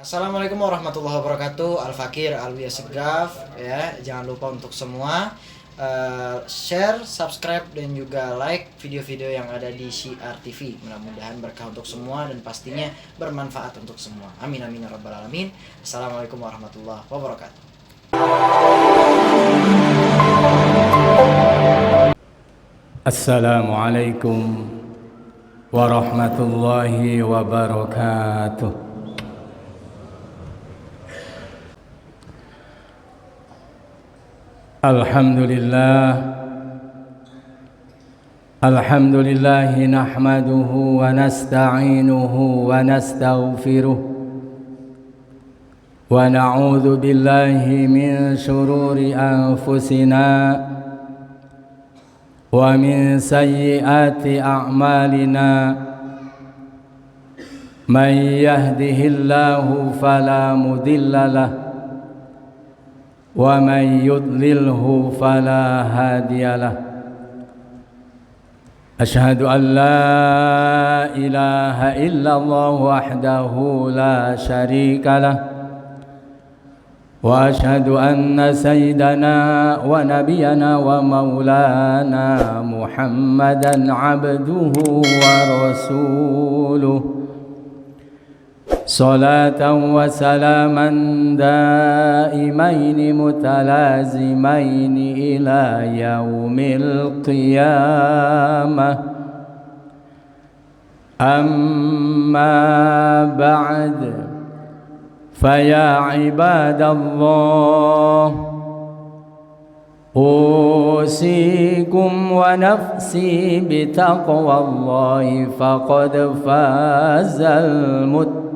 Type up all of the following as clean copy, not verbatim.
Assalamualaikum warahmatullahi wabarakatuh. Al-Fakir Alwi Segaf ya. Jangan lupa untuk semua share, subscribe dan juga like video-video yang ada di Syiar TV. Mudah-mudahan berkah untuk semua dan pastinya bermanfaat untuk semua. Amin amin ya rabbal alamin. Assalamualaikum warahmatullahi wabarakatuh. Assalamualaikum warahmatullahi wabarakatuh. Alhamdulillah nahmaduhu wa nasta'inuhu wa nastaghfiruh wa na'udzu billahi min shururi anfusina wa min sayyiati a'malina. Man yahdihillahu fala mudilla lahu wa man yudlilhu fala hadiya lahu. Asyhadu an la ilaha illallah wahdahu la syarika lah wa asyhadu anna sayyidana wa nabiyana wa maulana Muhammadan abduhu wa rasuluh. Salatan wa salaman daimaini mutalazimaini ila yaumil qiyamah. Amma ba'd, faya ibadallah, usikum wa nafsi bitaqwallahi faqad fazal muttaqun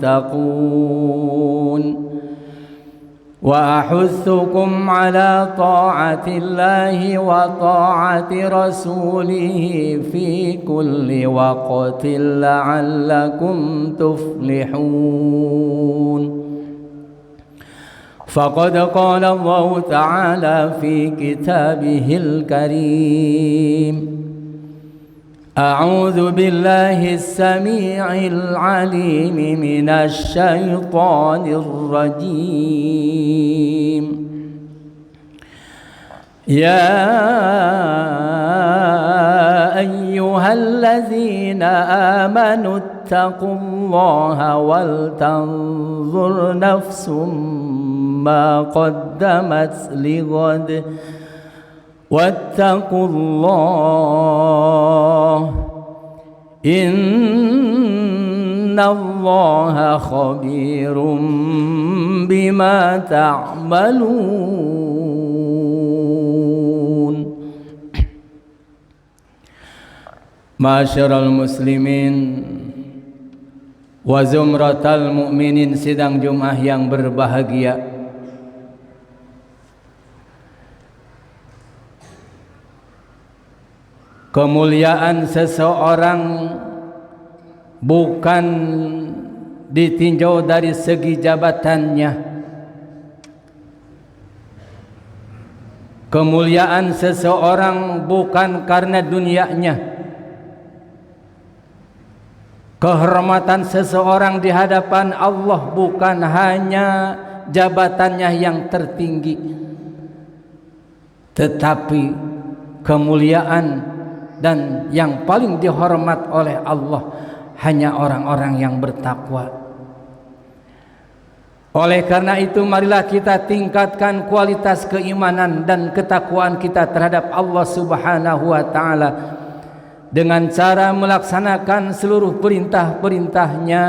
wa ahuthukum ala ta'atillahi wa ta'ati rasulih fi kulli waqtin la'allakum tuflihun. فقد قال الله تعالى في كتابه الكريم: أعوذ بالله السميع العليم من الشيطان الرجيم. يا أيها الذين آمنوا اتقوا الله ولتنظر نفس ما قدمت لغد واتقوا الله إن الله خبير بما تعملون. Ma'asyiral muslimin wa zumratal mu'minin, sidang Jumat yang berbahagia. Kemuliaan seseorang bukan ditinjau dari segi jabatannya. Kemuliaan seseorang bukan karena dunianya. Kehormatan seseorang di hadapan Allah bukan hanya jabatannya yang tertinggi, tetapi kemuliaan dan yang paling dihormat oleh Allah hanya orang-orang yang bertakwa. Oleh karena itu, marilah kita tingkatkan kualitas keimanan dan ketakwaan kita terhadap Allah Subhanahu wa ta'ala dengan cara melaksanakan seluruh perintah-perintahnya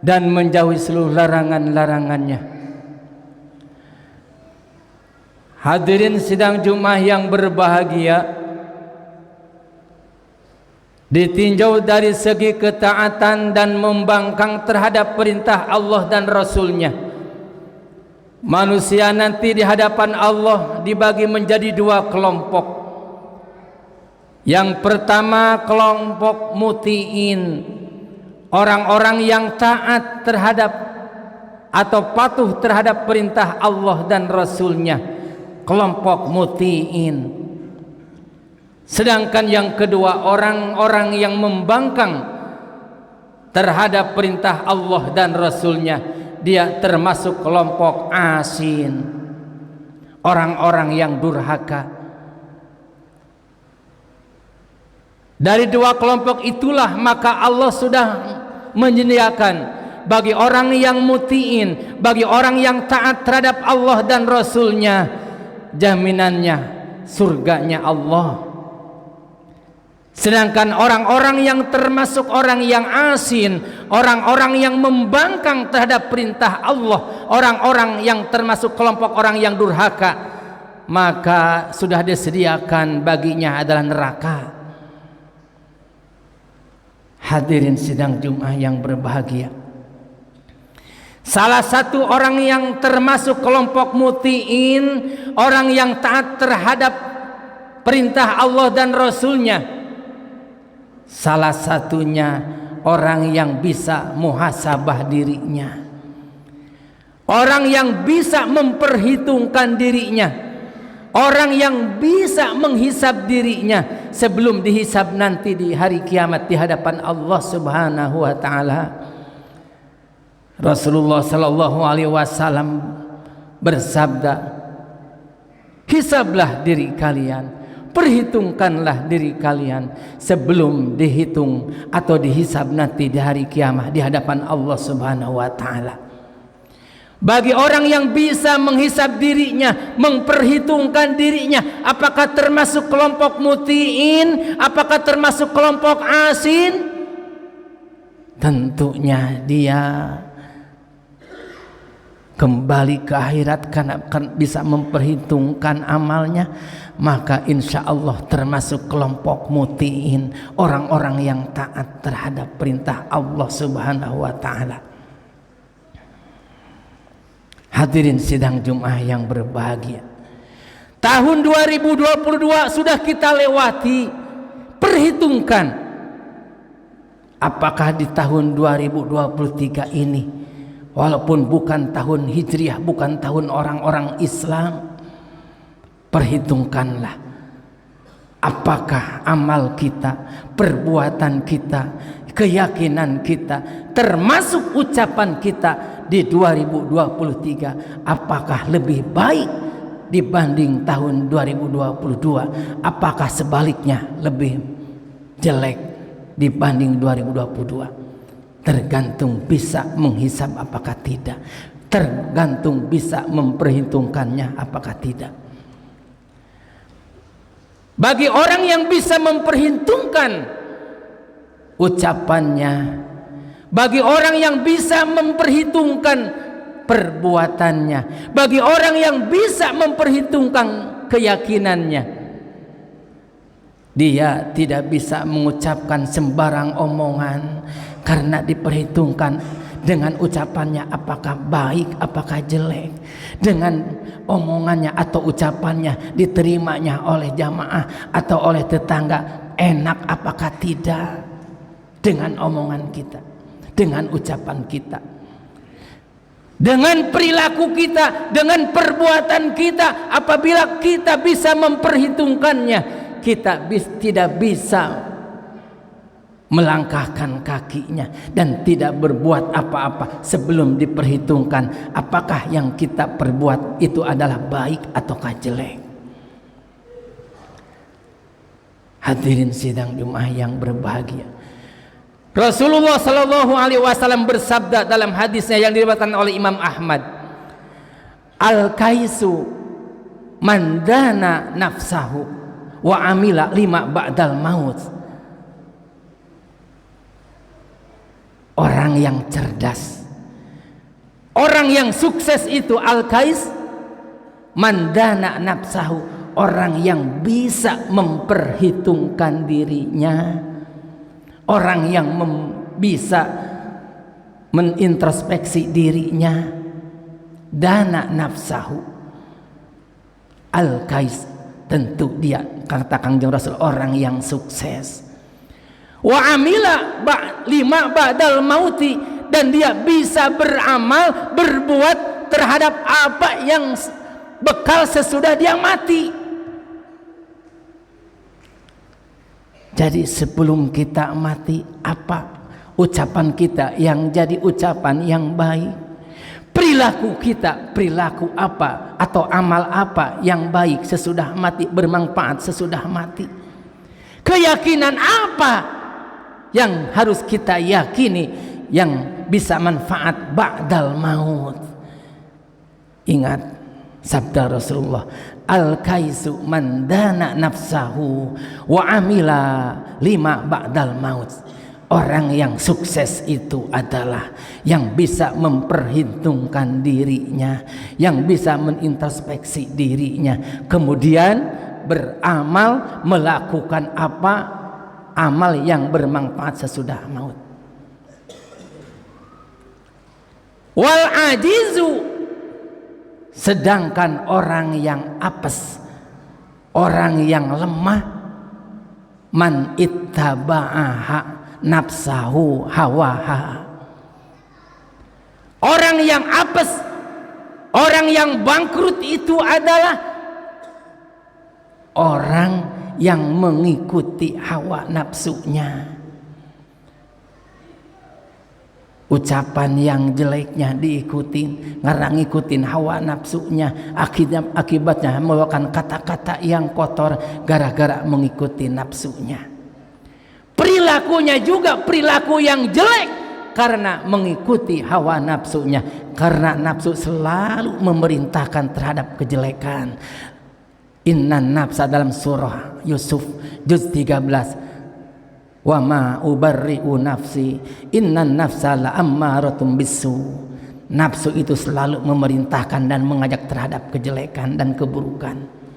dan menjauhi seluruh larangan-larangannya. Hadirin sidang Jumat yang berbahagia, ditinjau dari segi ketaatan dan membangkang terhadap perintah Allah dan Rasulnya, manusia nanti di hadapan Allah dibagi menjadi dua kelompok. Yang pertama, kelompok muti'in, orang-orang yang taat terhadap atau patuh terhadap perintah Allah dan Rasulnya, kelompok muti'in. Sedangkan yang kedua, orang-orang yang membangkang terhadap perintah Allah dan Rasulnya, dia termasuk kelompok asin, orang-orang yang durhaka. Dari dua kelompok itulah maka Allah sudah menyediakan bagi orang yang mutiin, bagi orang yang taat terhadap Allah dan Rasulnya, jaminannya surganya Allah. Sedangkan orang-orang yang termasuk orang yang asin, orang-orang yang membangkang terhadap perintah Allah, orang-orang yang termasuk kelompok orang yang durhaka, maka sudah disediakan baginya adalah neraka. Hadirin sidang Jumat yang berbahagia, salah satu orang yang termasuk kelompok mutiin, orang yang taat terhadap perintah Allah dan Rasulnya, salah satunya orang yang bisa muhasabah dirinya, orang yang bisa memperhitungkan dirinya, orang yang bisa menghisab dirinya sebelum dihisab nanti di hari kiamat di hadapan Allah Subhanahu wa taala. Rasulullah sallallahu alaihi wasallam bersabda, hisablah diri kalian, perhitungkanlah diri kalian sebelum dihitung atau dihisab nanti di hari kiamat di hadapan Allah Subhanahu wa taala. Bagi orang yang bisa menghisab dirinya, memperhitungkan dirinya, apakah termasuk kelompok mutiin, apakah termasuk kelompok asin, tentunya dia kembali ke akhirat karena bisa memperhitungkan amalnya, maka insya Allah termasuk kelompok mutiin, orang-orang yang taat terhadap perintah Allah Subhanahu wa taala. Hadirin sidang Jumat yang berbahagia, tahun 2022 sudah kita lewati. Perhitungkan apakah di tahun 2023 ini, walaupun bukan tahun Hijriah, bukan tahun orang-orang Islam, perhitungkanlah apakah amal kita, perbuatan kita, keyakinan kita, termasuk ucapan kita di 2023, apakah lebih baik dibanding tahun 2022, apakah sebaliknya lebih jelek dibanding 2022. Tergantung bisa menghisab apakah tidak, tergantung bisa memperhitungkannya apakah tidak. Bagi orang yang bisa memperhitungkan ucapannya, bagi orang yang bisa memperhitungkan perbuatannya, bagi orang yang bisa memperhitungkan keyakinannya, dia tidak bisa mengucapkan sembarang omongan karena diperhitungkan dengan ucapannya apakah baik apakah jelek, dengan omongannya atau ucapannya diterimanya oleh jamaah atau oleh tetangga enak apakah tidak, dengan omongan kita, dengan ucapan kita, dengan perilaku kita, dengan perbuatan kita. Apabila kita bisa memperhitungkannya, kita tidak bisa melangkahkan kakinya dan tidak berbuat apa-apa sebelum diperhitungkan apakah yang kita perbuat itu adalah baik ataukah jelek. Hadirin sidang Jumat yang berbahagia, Rasulullah Shallallahu Alaihi Wasallam bersabda dalam hadisnya yang diriwayatkan oleh Imam Ahmad, al-kaisu mandana nafsahu wa amila lima ba'dal maut. Orang yang cerdas, orang yang sukses itu al-kais mandana nafsahu, orang yang bisa memperhitungkan dirinya, orang yang bisa menintrospeksi dirinya. Dana nafsahu, al-kais, tentu dia, kata Kangjeng Rasul, orang yang sukses. Wa amila lima ba'dal mauti, dan dia bisa beramal, berbuat terhadap apa yang bekal sesudah dia mati. Jadi sebelum kita mati, apa ucapan kita yang jadi ucapan yang baik, Perilaku kita, perilaku apa atau amal apa yang baik sesudah mati, bermanfaat sesudah mati? Keyakinan apa yang harus kita yakini yang bisa manfaat ba'dal maut? Ingat sabda Rasulullah, al-kaisu man dana nafsahu wa amila lima ba'dal maut. Orang yang sukses itu adalah yang bisa memperhitungkan dirinya, yang bisa menintrospeksi dirinya, kemudian beramal, melakukan apa amal yang bermanfaat sesudah maut. Wal ajizu, sedangkan orang yang apes, orang yang lemah, man ittaba'aha nafsahu hawaha. Orang yang apes, orang yang bangkrut itu adalah orang yang mengikuti hawa nafsunya. Ucapan yang jeleknya diikutin, karena ngikutin hawa nafsunya, akibatnya melakukan kata-kata yang kotor gara-gara mengikuti nafsunya. Perilakunya juga perilaku yang jelek karena mengikuti hawa nafsunya, karena nafsu selalu memerintahkan terhadap kejelekan. Innan nafsa dalam surah Yusuf juz 13, wa ma ubarri'u nafsi innan nafsa la'ammaratun bisu. Nafsu itu selalu memerintahkan dan mengajak terhadap kejelekan dan keburukan.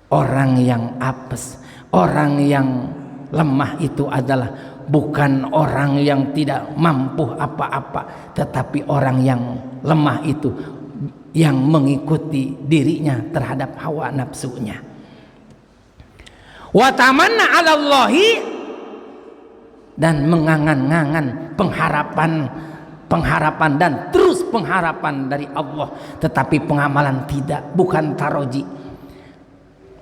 Orang yang apes, orang yang lemah itu adalah bukan orang yang tidak mampu apa-apa, tetapi orang yang lemah itu yang mengikuti dirinya terhadap hawa nafsunya. Wa tamanna 'ala Allahi, dan mengangan-angan pengharapan dan terus pengharapan dari Allah, tetapi pengamalan tidak, bukan taroji.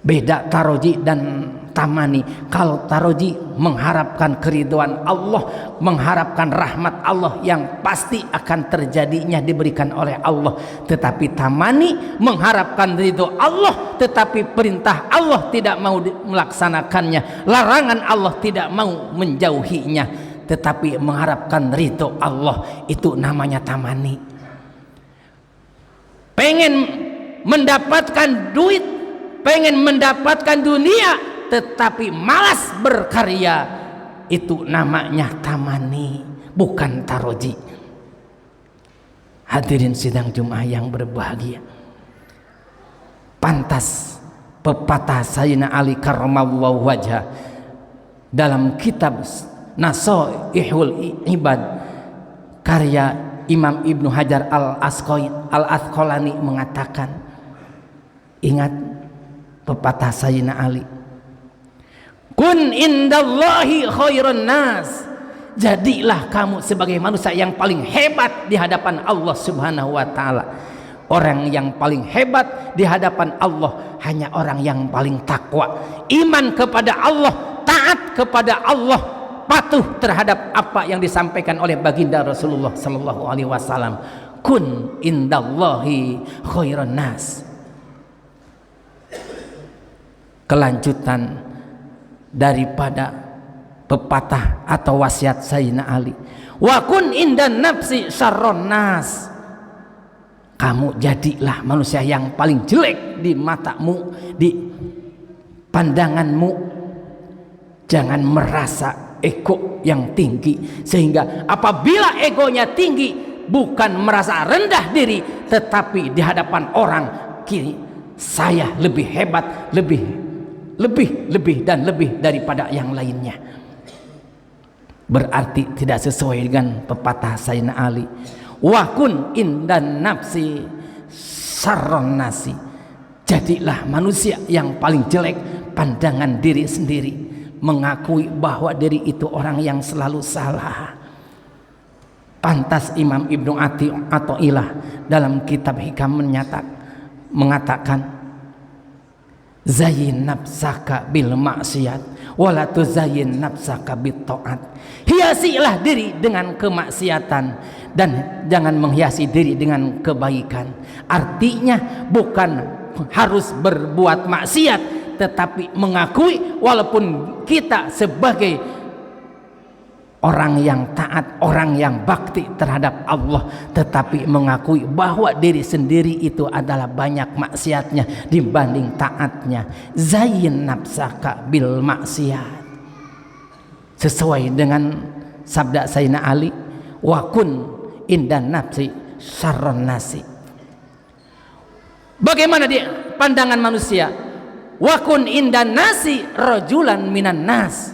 Beda taroji dan tamani. Kalau taroji mengharapkan keridhaan Allah, mengharapkan rahmat Allah yang pasti akan terjadinya diberikan oleh Allah. Tetapi tamani mengharapkan ridho Allah, tetapi perintah Allah tidak mau melaksanakannya, larangan Allah tidak mau menjauhinya, tetapi mengharapkan ridho Allah. Itu namanya tamani. Pengen mendapatkan duit, pengen mendapatkan dunia, tetapi malas berkarya, itu namanya tamani, bukan taroji. Hadirin sidang Jumat yang berbahagia, pantas pepatah Sayyidina Ali karramallahu wajhah dalam kitab Nasaihul Ibad karya Imam Ibnu Hajar Al-Asqalani mengatakan, ingat pepatah Sayyidina Ali, kun indallahi khairun nas, jadilah kamu sebagai manusia yang paling hebat di hadapan Allah Subhanahu wa taala. Orang yang paling hebat di hadapan Allah hanya orang yang paling takwa, iman kepada Allah, taat kepada Allah, patuh terhadap apa yang disampaikan oleh baginda Rasulullah sallallahu alaihi wasallam. Kun indallahi khairun nas. Kelanjutan daripada pepatah atau wasiat Sayyidina Ali, wa kun indan nafsi syarron nas, kamu jadilah manusia yang paling jelek di matamu, di pandanganmu. Jangan merasa ego yang tinggi, sehingga apabila egonya tinggi bukan merasa rendah diri, tetapi di hadapan orang kini saya lebih hebat, lebih dan lebih daripada yang lainnya. Berarti tidak sesuai dengan pepatah Sayyidina Ali, wa kun indan nafsi syarron nasi, jadilah manusia yang paling jelek pandangan diri sendiri, mengakui bahwa diri itu orang yang selalu salah. Pantas Imam Ibnu Athaillah dalam kitab Hikam mengatakan, Zayyin nafsaka bil maksiat wala tuzayyin nafsaka bit taat. Hiasilah diri dengan kemaksiatan dan jangan menghiasi diri dengan kebaikan. Artinya bukan harus berbuat maksiat, tetapi mengakui walaupun kita sebagai orang yang taat, orang yang bakti terhadap Allah, tetapi mengakui bahwa diri sendiri itu adalah banyak maksiatnya dibanding taatnya. Zayyin nafsaka bil maksiat, sesuai dengan sabda Sayyidina Ali, wa kun indan nafsi syarron nasi. Bagaimana dia pandangan manusia? Wa kun indan nasi rajulan minan nas.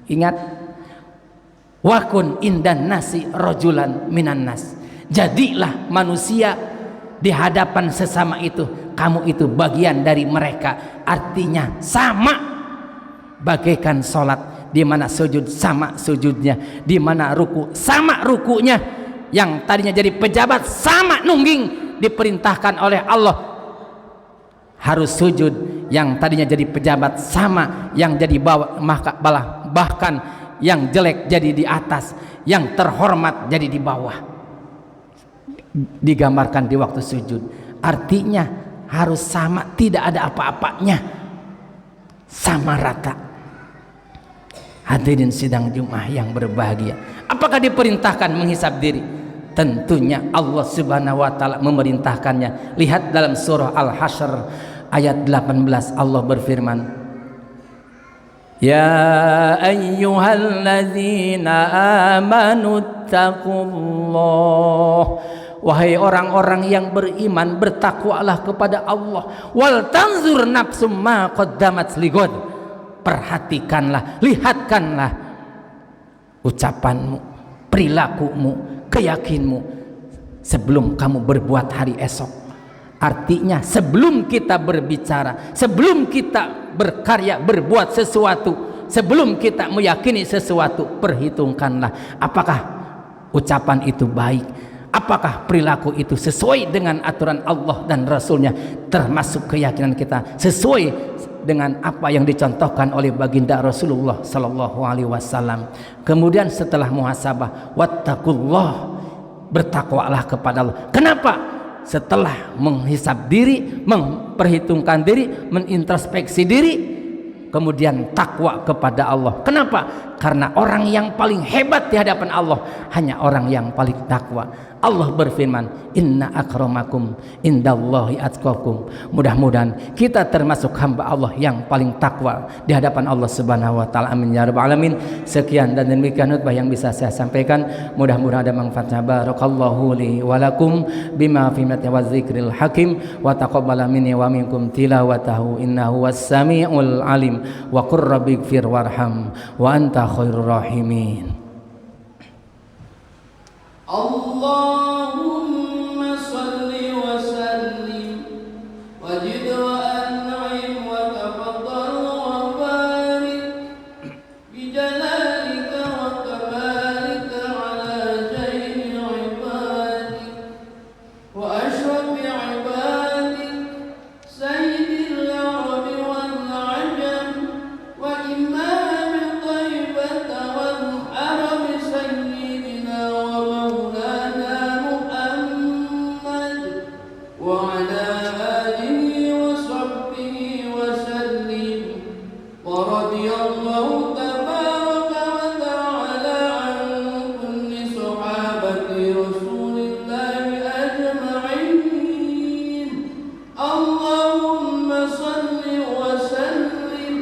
Ingat, wakun indan nasi rojulan minan nas. Jadilah manusia di hadapan sesama itu, kamu itu bagian dari mereka. Artinya sama, bagaikan sholat, di mana sujud sama sujudnya, di mana ruku sama rukunya. Yang tadinya jadi pejabat sama nungging, diperintahkan oleh Allah harus sujud. Yang tadinya jadi pejabat sama, yang jadi bawah, bahkan yang jelek jadi di atas, yang terhormat jadi di bawah. Digambarkan di waktu sujud. Artinya harus sama, tidak ada apa-apanya, sama rata. Hadirin sidang Jumat yang berbahagia, apakah diperintahkan menghisab diri? Tentunya Allah Subhanahu wa taala memerintahkannya. Lihat dalam surah Al-Hasyr ayat 18, Allah berfirman, Ya ayyuhalladzina amanu taqullah. Wahai orang-orang yang beriman, bertakwalah kepada Allah. Wal tanzur nafsum ma qaddamat ligod. Perhatikanlah, lihatkanlah ucapanmu, perilakumu, keyakinanmu sebelum kamu berbuat hari esok. Artinya sebelum kita berbicara, sebelum kita berkarya, berbuat sesuatu, sebelum kita meyakini sesuatu, perhitungkanlah apakah ucapan itu baik, apakah perilaku itu sesuai dengan aturan Allah dan Rasulnya, termasuk keyakinan kita sesuai dengan apa yang dicontohkan oleh baginda Rasulullah Sallallahu Alaihi Wasallam. Kemudian setelah muhasabah, wattaqullah, bertakwalah kepada Allah. Kenapa? Setelah menghisab diri, memperhitungkan diri, menintrospeksi diri, kemudian takwa kepada Allah. Kenapa? Karena orang yang paling hebat di hadapan Allah hanya orang yang paling takwa. Allah berfirman, inna akramakum indallahi atqakum. Mudah-mudahan kita termasuk hamba Allah yang paling takwa di hadapan Allah Subhanahu wa taala. Amin ya rabbal alamin. Sekian dan demikian khutbah yang bisa saya sampaikan. Mudah-mudahan ada manfaatnya. Barakallahu li wa lakum bima fi wa dzikril hakim wa taqabbala minni wa minkum tilawatahu innahu was-sami'ul alim wa qur rabbighfir warham wa anta khairur rahimin. Allahumma salli wa sallim wajid wa an'im wa tafaddal wa barik bi jalalika wa kamalika ala jayyid ibadik wa ashrafi ibadik sayyidil arabi wal ajam wa imam taibata wal haram sayyidina wa وعلى آله وصحبه وسلم ورضي الله تبارك وتعالى عن كل صحابة رسول الله أجمعين. اللهم صل وسلم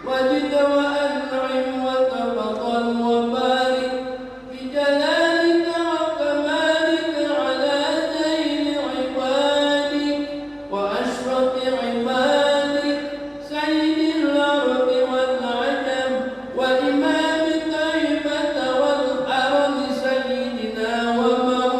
وزد وأنعم وتفضل وبارك بجلالك وكمالك على زين عبادك وأشرف عبادك سيد الأرض والعجم وإمام طيبة والحرم سيدنا ومولانا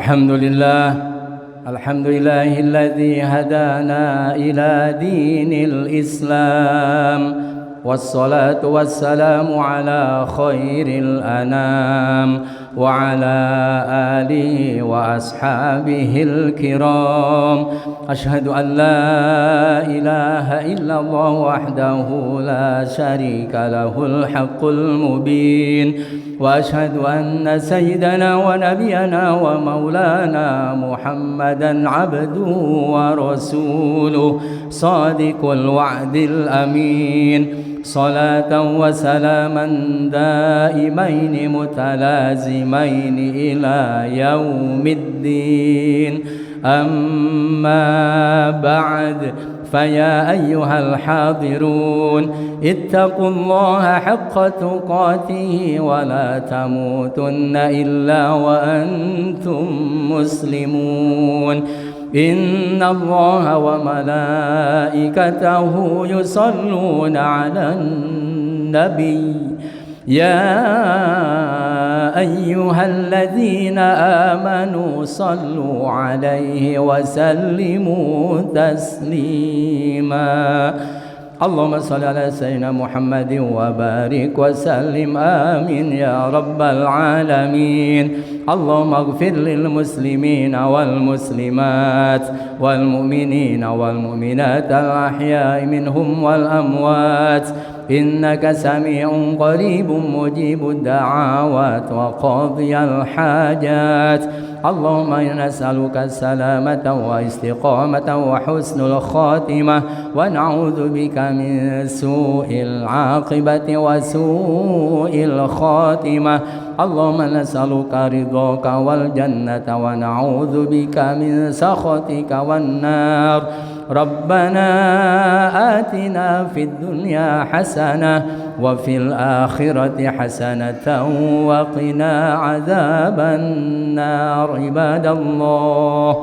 الحمد لله الذي هدانا إلى دين الإسلام والصلاة والسلام على خير الأنام وعلى آله وأصحابه الكرام. أشهد أن لا إله إلا الله وحده لا شريك له الحق المبين، وأشهد أن سيدنا ونبينا ومولانا محمدا عبده ورسوله صادق الوعد الأمين، صلاة وسلاما دائمين متلازمين إلى يوم الدين. أما بعد، فيا أيها الحاضرون اتقوا الله حق تقاته ولا تموتن إلا وأنتم مسلمون. إن الله وملائكته يصلون على النبي يا أيها الذين آمنوا صلوا عليه وسلموا تسليما. اللهم صل على سيدنا محمد وبارك وسلم آمين يا رب العالمين. اللهم اغفر للمسلمين والمسلمات والمؤمنين والمؤمنات الأحياء منهم والأموات، إنك سميع قريب مجيب الدعوات وقاضي الحاجات. اللهم إنا نسألك السلامة واستقامة وحسن الخاتمة، ونعوذ بك من سوء العاقبة وسوء الخاتمة. اللهم نسألك رضاك والجنة ونعوذ بك من سخطك والنار. ربنا آتنا في الدنيا حسنة وفي الآخرة حسنة وقنا عذاب النار. عباد الله،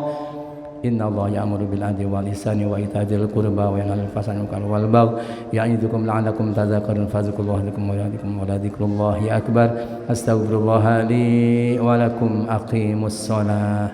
إن الله يأمر بالعدل والإحسان وإيتاء ذي القربى وينهى عن الفحشاء والمنكر والبغي يعظكم لعلكم تذكرون. فاذكروا الله لكم ويهديكم ولذكر الله أكبر. أستغفر الله لي ولكم. أقيموا الصلاة.